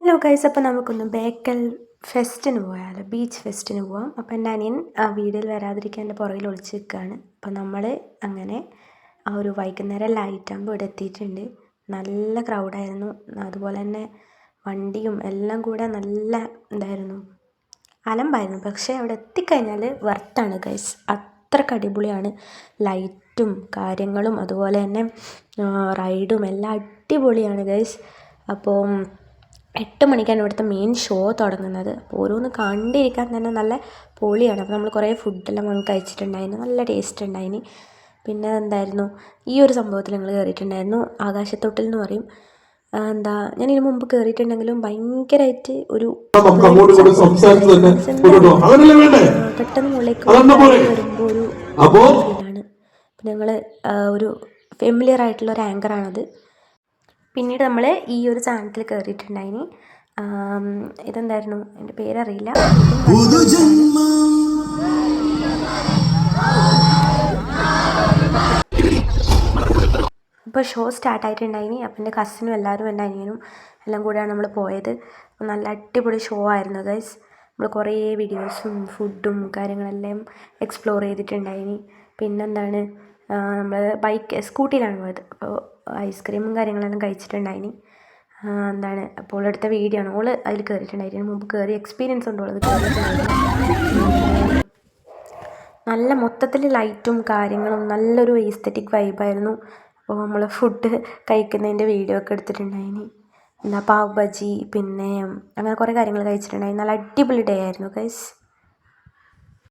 Hello guys, അപ്പോൾ നമുക്കൊന്ന് ബേക്കൽ ഫെസ്റ്റിന് പോയാലോ, ബീച്ച് ഫെസ്റ്റിന് പോവാം. അപ്പോൾ എൻ്റെ അനിയൻ ആ വീഡിയോയിൽ വരാതിരിക്കാൻ എൻ്റെ പുറകിൽ ഒളിച്ച് നിൽക്കുകയാണ്. അപ്പോൾ നമ്മൾ അങ്ങനെ ആ ഒരു വൈകുന്നേരം ലൈറ്റാകുമ്പോൾ ഇവിടെ എത്തിയിട്ടുണ്ട്. നല്ല ക്രൗഡായിരുന്നു. അതുപോലെ തന്നെ വണ്ടിയും എല്ലാം കൂടെ നല്ല ഇതായിരുന്നു, അലമ്പായിരുന്നു. പക്ഷേ അവിടെ എത്തിക്കഴിഞ്ഞാൽ വർത്താണ് ഗൈസ്, അത്രയ്ക്ക് അടിപൊളിയാണ്. ലൈറ്റും കാര്യങ്ങളും അതുപോലെ തന്നെ റൈഡും എല്ലാം അടിപൊളിയാണ് ഗൈസ്. അപ്പോൾ 8 മണിക്കാണ് ഇവിടുത്തെ മെയിൻ ഷോ തുടങ്ങുന്നത്. അപ്പോൾ ഓരോന്ന് കണ്ടിരിക്കാൻ തന്നെ നല്ല പൊളിയാണ്. അപ്പോൾ നമ്മൾ കുറേ ഫുഡെല്ലാം വാങ്ങി കഴിച്ചിട്ടുണ്ടായിരുന്നു, നല്ല ടേസ്റ്റ് ഉണ്ടായിന്. പിന്നെ എന്തായിരുന്നു, ഈ ഒരു സംഭവത്തിൽ ഞങ്ങൾ കയറിയിട്ടുണ്ടായിരുന്നു, ആകാശത്തൊട്ടിൽ എന്ന് പറയും. ഞാൻ ഇതിന് മുമ്പ് കയറിയിട്ടുണ്ടെങ്കിലും ഭയങ്കരമായിട്ട് ഒരു പെട്ടെന്ന് മുകളിലേക്ക് വരുമ്പോൾ ഒരു ഫീലാണ്. പിന്നെ ഞങ്ങൾ ഒരു ഫെമിലിയർ ആയിട്ടുള്ള ഒരു ആങ്കറാണത്. പിന്നീട് നമ്മൾ ഈ ഒരു ചാനത്തിൽ കയറിയിട്ടുണ്ടായിന്. ഇതെന്തായിരുന്നു, എൻ്റെ പേരറിയില്ല. ഇപ്പോൾ ഷോ സ്റ്റാർട്ടായിട്ടുണ്ടായിന്. അപ്പം എൻ്റെ കസിനും എല്ലാവരും എൻ്റെ അനിയനും എല്ലാം കൂടെയാണ് നമ്മൾ പോയത്. നല്ല അടിപൊളി ഷോ ആയിരുന്നു ഗൈസ്. നമ്മൾ കുറേ വീഡിയോസും ഫുഡും കാര്യങ്ങളെല്ലാം എക്സ്പ്ലോർ ചെയ്തിട്ടുണ്ടായിന്. പിന്നെന്താണ്, നമ്മൾ സ്കൂട്ടിയിലാണ് പോയത്. അപ്പോൾ ഐസ്ക്രീമും കാര്യങ്ങളെല്ലാം കഴിച്ചിട്ടുണ്ടായിന്. അപ്പോൾ എടുത്ത വീഡിയോ ആണ്. ഓള് അതിൽ കയറിയിട്ടുണ്ടായിരുന്നു, മുമ്പ് കയറി എക്സ്പീരിയൻസ് ഉണ്ട് ഓളത് കയറിയിട്ടുണ്ടായിരുന്നു. നല്ല മൊത്തത്തിൽ ലൈറ്റും കാര്യങ്ങളും നല്ലൊരു എസ്തെറ്റിക് വൈബായിരുന്നു. അപ്പോൾ നമ്മൾ ഫുഡ് കഴിക്കുന്നതിൻ്റെ വീഡിയോ ഒക്കെ എടുത്തിട്ടുണ്ടായിന്. പാവ് ബജി പിന്നെ അങ്ങനെ കുറേ കാര്യങ്ങൾ കഴിച്ചിട്ടുണ്ടായിരുന്നു. നല്ല അടിപൊളി ഡേ ആയിരുന്നു ഗൈസ്.